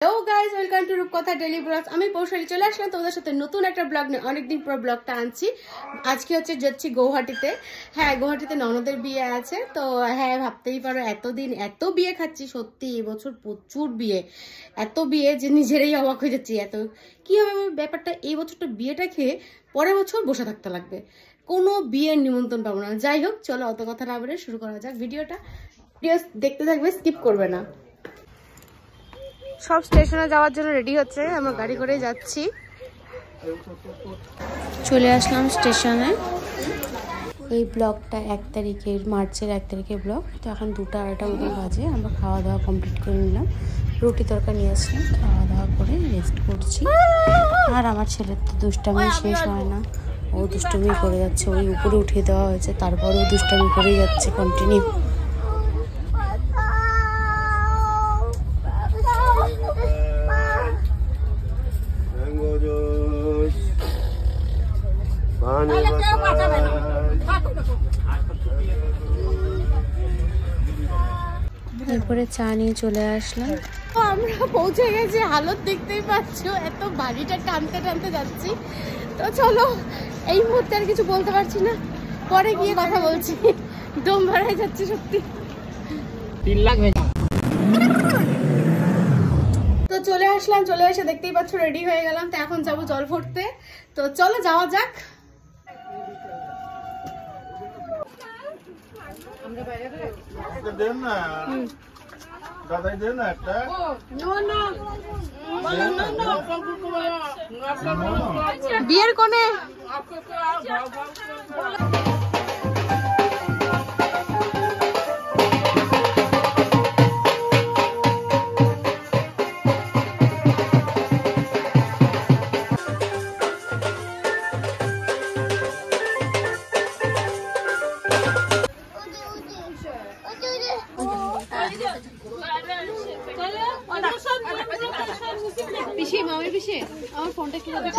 Hello guys, welcome to রূপকথা daily blogs. আমি পৌশালী চলে আসলাম তোমাদের সাথে নতুন একটা ব্লগ নিয়ে। অনেকদিন পর ব্লগটা আনছি। আজকে যাচ্ছি গৌহাটিতে। হ্যাঁ, গৌহাটিতে ননদের বিয়ে আছে। তো হ্যাঁ, ভাবতেই পারো এতদিন এত বিয়ে খাচ্ছি। সত্যি এবছর প্রচুর বিয়ে, এত বিয়ে যে নিজেরাই অবাক হয়ে যাচ্ছি। এত কি হবে ব্যাপারটা, এই বছরটা বিয়েটা খেয়ে পরের বছর বসে থাকতে লাগবে, কোনো বিয়ের নিমন্ত্রণ পাবো না। যাই হোক, চলো অত কথা না বলে শুরু করা যাক ভিডিওটা। ভিডিও দেখতে থাকবে, স্কিপ করবে না। সব স্টেশনে যাওয়ার জন্য রেডি হচ্ছে, আমরা গাড়ি করে যাচ্ছি। চলে আসলাম স্টেশনে। এই ব্লগটা 1 তারিখের, মার্চের 1 তারিখের ব্লগ। তো এখন 2টা-2:30 মতো বাজে। আমরা খাওয়া দাওয়া কমপ্লিট করে নিলাম, রুটি তরকা নিয়ে আসলাম, খাওয়া দাওয়া করে রেস্ট করছি। আর আমার ছেলের তো দুষ্টামি শেষ হয় না, ও দুষ্টামি করে যাচ্ছে। ওই উপরে উঠিয়ে দেওয়া হয়েছে, তারপরেও দুষ্টামি করেই যাচ্ছে কন্টিনিউ। এরপরে চা নিয়ে চলে আসলাম। আমরা পৌঁছে গেছি, হালত দেখতেই পাচ্ছ, এত বাড়িটা টানতে টানতে যাচ্ছি। তো চলো, এই মুহূর্তে আর কিছু বলতে পারছি না, পরে গিয়ে কথা বলছি। দম ভরাই যাচ্ছে সত্যি। তো চলে আসলাম, চলে এসে দেখতেই পাচ্ছ রেডি হয়ে গেলাম। তো এখন যাবো জল ভরতে। তো চলো যাওয়া যাক। বিয়ের কোণে পিছিয়ে, মামের পিছিয়ে আমার ফোনটা কি হবে?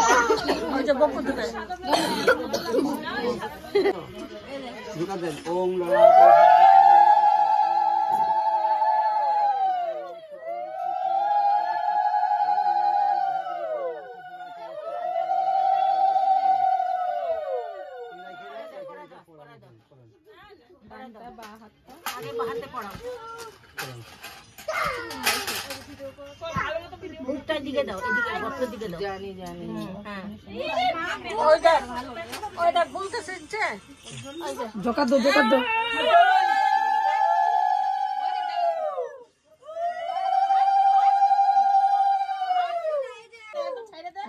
দিকে দাও, এদিকে গর্তের দিকে দাও। জানি জানি। হ্যাঁ, ওইটা বলতেছে যে জোকা দো, জোকা দো।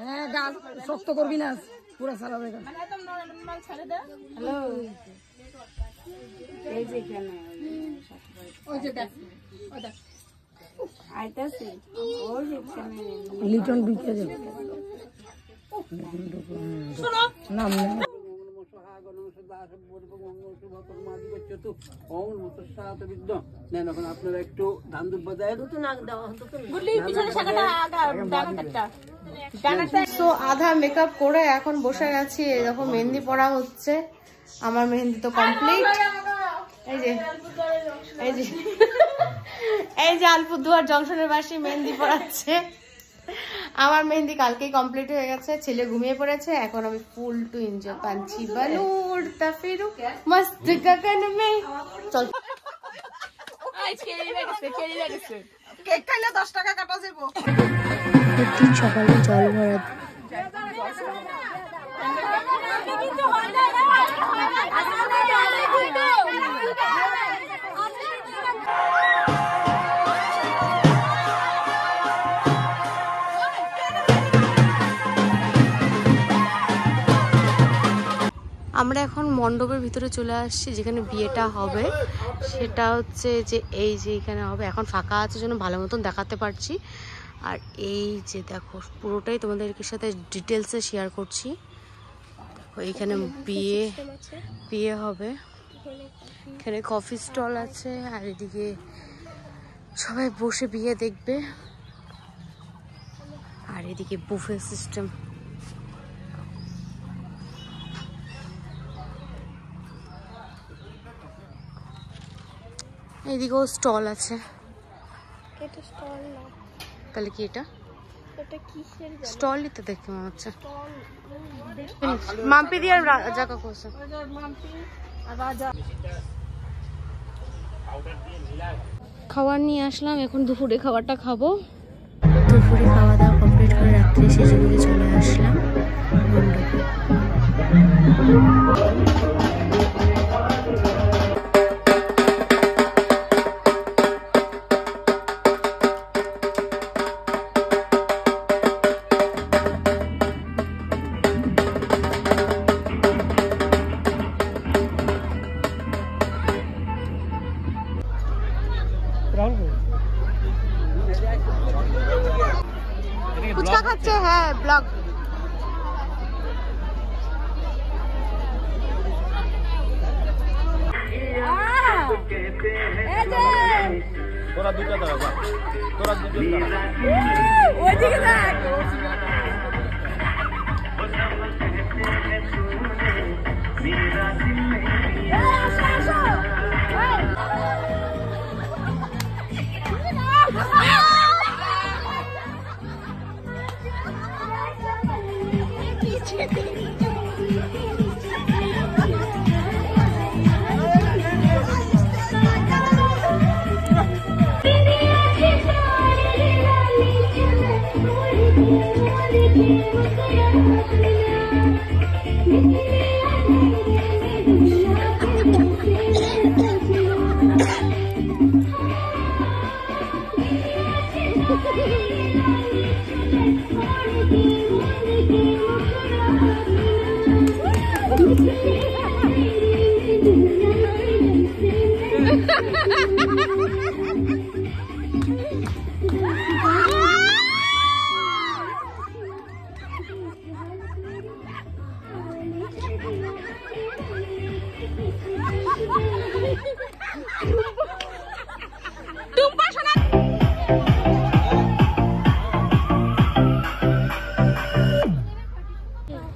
হ্যাঁ, গাল শক্ত করবি না, পুরো সারা দেবে। একদম নরমাল ছেড়ে দে। হ্যালো, এই যে এখানে ওই যে দেখ, ওই দেখ আইতাছে, ওই যে এখানে লিটন ঢুকে যাবে। শোনো নাম আপনারা একটু ধান দুধ বাজায় তো আধা মেকআপ করে এখন বসে গেছি। এরকম মেহেন্দি পড়া হচ্ছে। আমার মেহেন্দি তো কমপ্লিট। এই যে এই যে এই যে আলিপুরদুয়ার জংশনের পাশে মেহেন্দি পড়াচ্ছে। আমার মেহেন্দি কালকেই কমপ্লিট হয়ে গেছে। ছেলে ঘুমিয়ে পড়েছে, এখন আমি ফুল টু এনজয়। পাঞ্চি বানু উড়তা ফিরু মস্ত গগন মে। চল, কেক খাইলে 10 টাকা কাটা যাবো। প্রতিদিন সকালে জল ভরা। আমরা এখন মণ্ডপের ভিতরে চলে আসছি, যেখানে বিয়েটা হবে। সেটা হচ্ছে যে এই যে এখানে হবে। এখন ফাঁকা আছে জন্য ভালো মতন দেখাতে পারছি। আর এই যে দেখো, পুরোটাই তোমাদেরকে সাথে ডিটেলসে শেয়ার করছি। এইখানে বিয়ে হবে। এখানে কফি স্টল আছে, আর এদিকে সবাই বসে বিয়ে দেখবে। আর এদিকে বুফে সিস্টেম। এদিকেও স্টল আছে। এটা স্টল না, তাহলে কি এটা এটা কিসের স্টলই তো দেখতে মনে হচ্ছে। মাম্পি দিয়ে আর রাজা কাকু আছে। মাম্পি আর রাজা খাবার নিয়ে আসলাম, এখন দুপুরে খাবারটা খাবো। দুপুরে খাওয়া দাওয়া কমপ্লিট করে রাত্রে সেজে গুজে চলে আসলাম মণ্ডপে। ফুচকা খাচ্ছে, হ্যাঁ ব্লগ। তোরা দুটো দাঁড়া, তোরা দুটো দাঁড়া। ওইদিকে দেখ।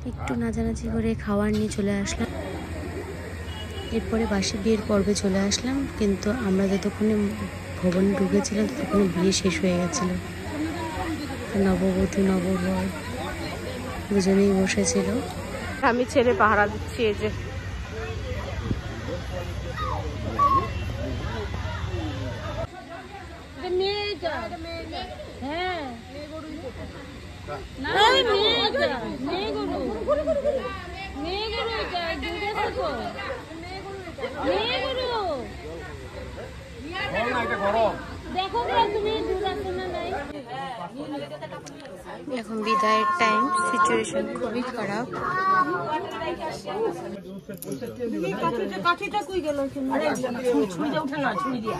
একটু নাচানাচি করে খাবার নিয়ে চলে আসলাম। এরপরে বাসি বিয়ের পর্বে চলে আসলাম, কিন্তু আমরা যতক্ষণে ভবনে ঢুকেছিলাম ততক্ষণে বিয়ে শেষ হয়ে গেছিল। নববধূ নববর দুজনেই বসেছিল। আমি ছেড়ে পাহারা দিচ্ছি। এই যে এখন বিদায়ের টাইম, সিচুয়েশন খুবই খারাপ। কাঠিটা কই গেল? ছুরিটা উঠে না, ছুরি দিয়া।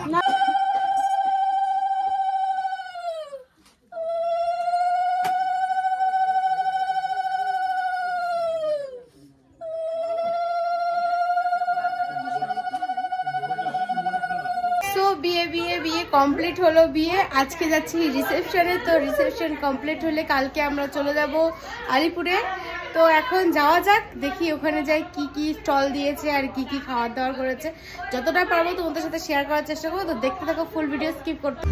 বিয়ে কমপ্লিট হলো। বিয়ে আজকে যাচ্ছি রিসেপশনে, তো রিসেপশন কমপ্লিট হলে কালকে আমরা চলে যাব আলিপুরে। তো এখন যাওয়া যাক, দেখি ওখানে যাই কি কি স্টল দিয়েছে আর কি কি খাওয়ার দাওয়ার করেছে। যতটা পারবো তোমাদের সাথে শেয়ার করার চেষ্টা করবো। তো দেখতে থাকো, ফুল ভিডিও স্কিপ করতে।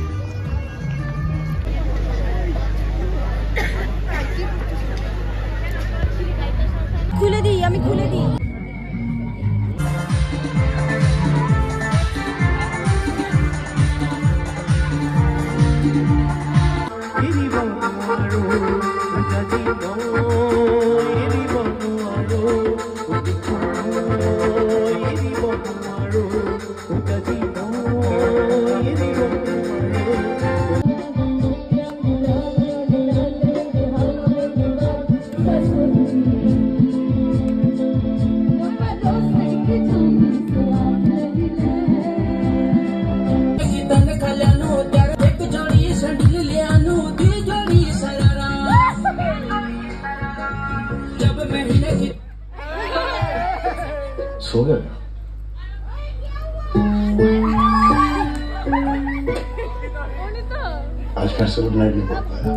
খুলে দিই, আমি খুলে দিই। सो गए आज फिर से गुड नाइट नहीं बोल पाया।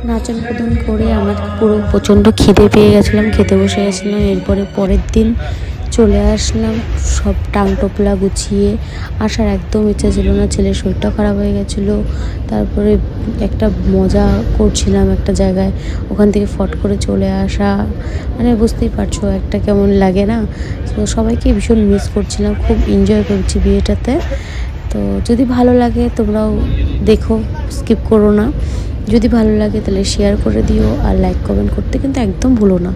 নাচন কুদন করে আমার পুরো প্রচণ্ড খিদে পেয়ে গেছিলাম, খেতে বসে গেছিলাম। এরপরে পরের দিন চলে আসলাম সব টাং টোপলা গুছিয়ে। আসার একদম ইচ্ছা ছিল না, ছেলের শরীরটা খারাপ হয়ে গেছিলো। তারপরে একটা মজা করছিলাম একটা জায়গায়, ওখান থেকে ফট করে চলে আসা, মানে বুঝতেই পারছো একটা কেমন লাগে না। তো সবাইকে ভীষণ মিস করছিলাম, খুব এনজয় করছি বিয়েটাতে। তো যদি ভালো লাগে তোমরাও দেখো, স্কিপ করো না। যদি ভালো লাগে তাহলে শেয়ার করে দিও, আর লাইক কমেন্ট করতে কিন্তু একদম ভুলো না।